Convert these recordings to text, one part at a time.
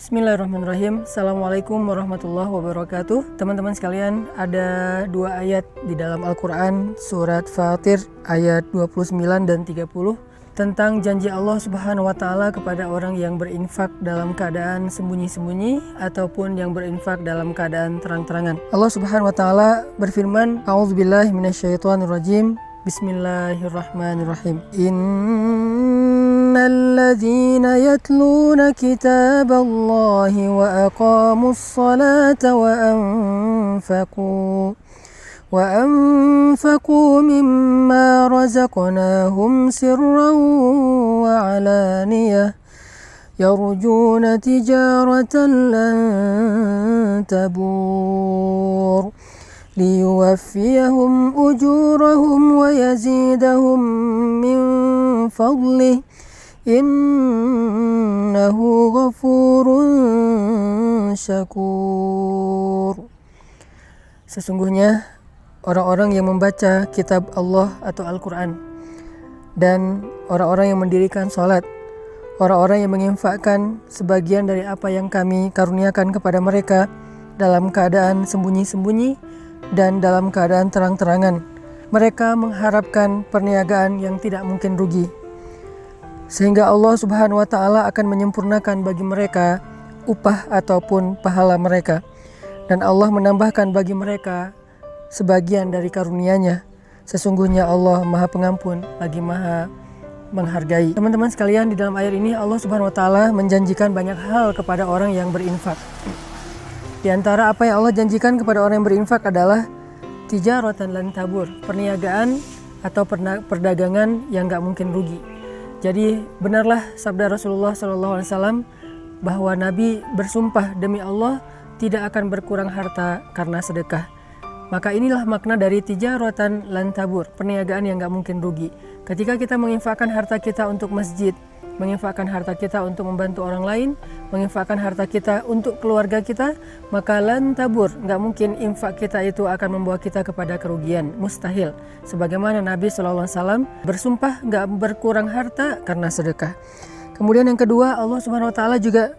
Bismillahirrahmanirrahim. Assalamualaikum warahmatullahi wabarakatuh. Teman-teman sekalian, ada dua ayat di dalam Al-Quran, surat Fatir ayat 29 dan 30, tentang janji Allah Subhanahu wa Ta'ala kepada orang yang berinfak dalam keadaan sembunyi-sembunyi ataupun yang berinfak dalam keadaan terang-terangan. Allah Subhanahu wa Ta'ala berfirman, A'udzubillahi minasyaitonirrajim. Bismillahirrahmanirrahim. Innalladzina yatluna kitaballahi wa aqamus salata wa anfaqu mimma razaqnahum sirran wa alaniyah yarjuna tijaratan lan tabur liyuwaffiyahum ujurahum wa yazidahum min fadlih innahu ghafurun syakur. Sesungguhnya orang-orang yang membaca kitab Allah atau Al-Quran dan orang-orang yang mendirikan sholat, orang-orang yang menginfakkan sebagian dari apa yang kami karuniakan kepada mereka dalam keadaan sembunyi-sembunyi dan dalam keadaan terang-terangan, mereka mengharapkan perniagaan yang tidak mungkin rugi, sehingga Allah Subhanahu wa Ta'ala akan menyempurnakan bagi mereka upah ataupun pahala mereka, dan Allah menambahkan bagi mereka sebagian dari karunia-Nya. Sesungguhnya Allah Maha Pengampun lagi Maha menghargai. Teman-teman sekalian, di dalam ayat ini Allah Subhanahu wa Ta'ala menjanjikan banyak hal kepada orang yang berinfak. Di antara apa yang Allah janjikan kepada orang yang berinfak adalah tijaratan lan tabur, perniagaan atau perdagangan yang gak mungkin rugi. Jadi benarlah sabda Rasulullah SAW bahwa Nabi bersumpah demi Allah tidak akan berkurang harta karena sedekah. Maka inilah makna dari tijaratan lan tabur, perniagaan yang gak mungkin rugi. Ketika kita menginfakkan harta kita untuk masjid, menginfakkan harta kita untuk membantu orang lain, menginfakkan harta kita untuk keluarga kita, maka lan tabur, gak mungkin infak kita itu akan membawa kita kepada kerugian, mustahil. Sebagaimana Nabi SAW bersumpah gak berkurang harta karena sedekah. Kemudian yang kedua, Allah Subhanahu wa Ta'ala juga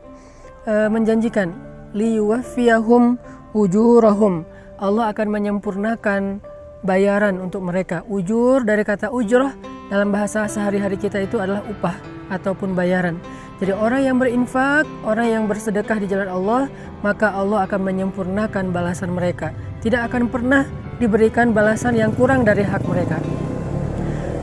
menjanjikan liyuwaffiyahum ujurahum, Allah akan menyempurnakan bayaran untuk mereka. Ujur dari kata ujrah dalam bahasa sehari-hari kita itu adalah upah ataupun bayaran. Jadi orang yang berinfak, orang yang bersedekah di jalan Allah, maka Allah akan menyempurnakan balasan mereka. Tidak akan pernah diberikan balasan yang kurang dari hak mereka.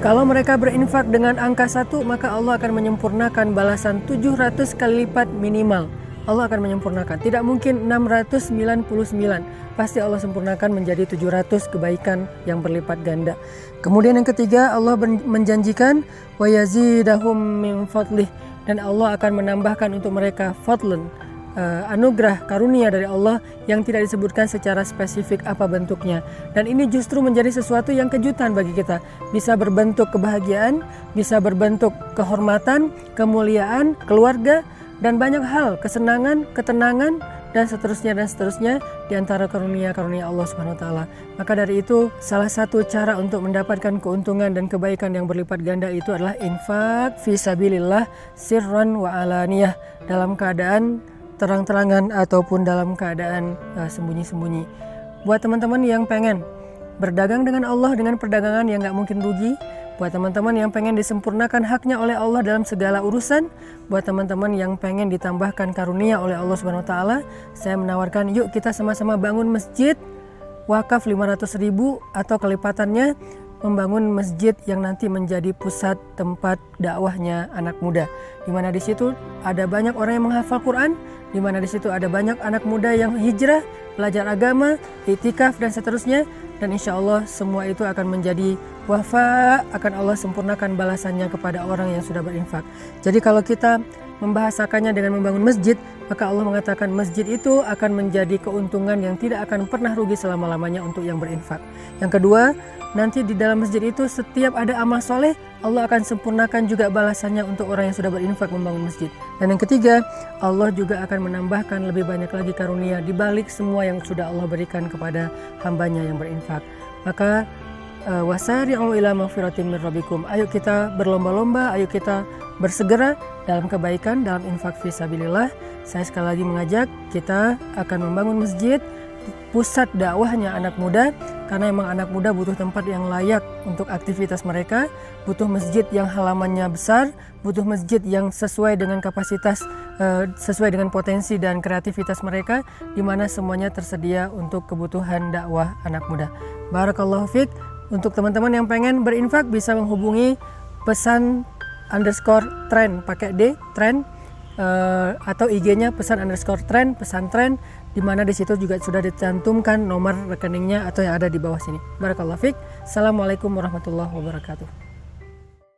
Kalau mereka berinfak dengan angka 1, maka Allah akan menyempurnakan balasan 700 kali lipat minimal. Allah akan menyempurnakan. Tidak mungkin 699. Pasti Allah sempurnakan menjadi 700 kebaikan yang berlipat ganda. Kemudian yang ketiga, Allah menjanjikan wa yazidahum min fadlih, dan Allah akan menambahkan untuk mereka fadlan, anugerah karunia dari Allah yang tidak disebutkan secara spesifik apa bentuknya. Dan ini justru menjadi sesuatu yang kejutan bagi kita. Bisa berbentuk kebahagiaan, bisa berbentuk kehormatan, kemuliaan, keluarga, dan banyak hal, kesenangan, ketenangan, dan seterusnya di antara karunia-karunia Allah Subhanahu wa Ta'ala. Maka dari itu, salah satu cara untuk mendapatkan keuntungan dan kebaikan yang berlipat ganda itu adalah infak fi sabilillah sirran wa alaniyah, dalam keadaan terang-terangan ataupun dalam keadaan sembunyi-sembunyi. Buat teman-teman yang pengen berdagang dengan Allah dengan perdagangan yang gak mungkin rugi, buat teman-teman yang pengen disempurnakan haknya oleh Allah dalam segala urusan, buat teman-teman yang pengen ditambahkan karunia oleh Allah Subhanahu wa Ta'ala, saya menawarkan yuk kita sama-sama bangun masjid wakaf 500.000 atau kelipatannya, membangun masjid yang nanti menjadi pusat tempat dakwahnya anak muda, di mana di situ ada banyak orang yang menghafal Quran, di mana di situ ada banyak anak muda yang hijrah, belajar agama, iktikaf dan seterusnya, dan insya Allah semua itu akan menjadi wafa, akan Allah sempurnakan balasannya kepada orang yang sudah berinfak. Jadi kalau kita membahasakannya dengan membangun masjid, maka Allah mengatakan masjid itu akan menjadi keuntungan yang tidak akan pernah rugi selama-lamanya untuk yang berinfak. Yang kedua, nanti di dalam masjid itu setiap ada amal soleh, Allah akan sempurnakan juga balasannya untuk orang yang sudah berinfak membangun masjid. Dan yang ketiga, Allah juga akan menambahkan lebih banyak lagi karunia di balik semua yang sudah Allah berikan kepada hambanya yang berinfak. Maka wasari'u ila maghfiratin min rabbikum. Ayo kita berlomba-lomba, ayo kita bersegera dalam kebaikan, dalam infak fisabilillah, Saya sekali lagi mengajak, kita akan membangun masjid, pusat dakwahnya anak muda, karena emang anak muda butuh tempat yang layak untuk aktivitas mereka, butuh masjid yang halamannya besar, butuh masjid yang sesuai dengan kapasitas, sesuai dengan potensi dan kreativitas mereka, di mana semuanya tersedia untuk kebutuhan dakwah anak muda. Barakallahu fiik. Untuk teman-teman yang pengen berinfak bisa menghubungi pesan_tren pakai D, tren, atau IG-nya pesan_tren, pesantren, di mana di situ juga sudah dicantumkan nomor rekeningnya atau yang ada di bawah sini. Barakallahu fiik. Assalamualaikum warahmatullahi wabarakatuh.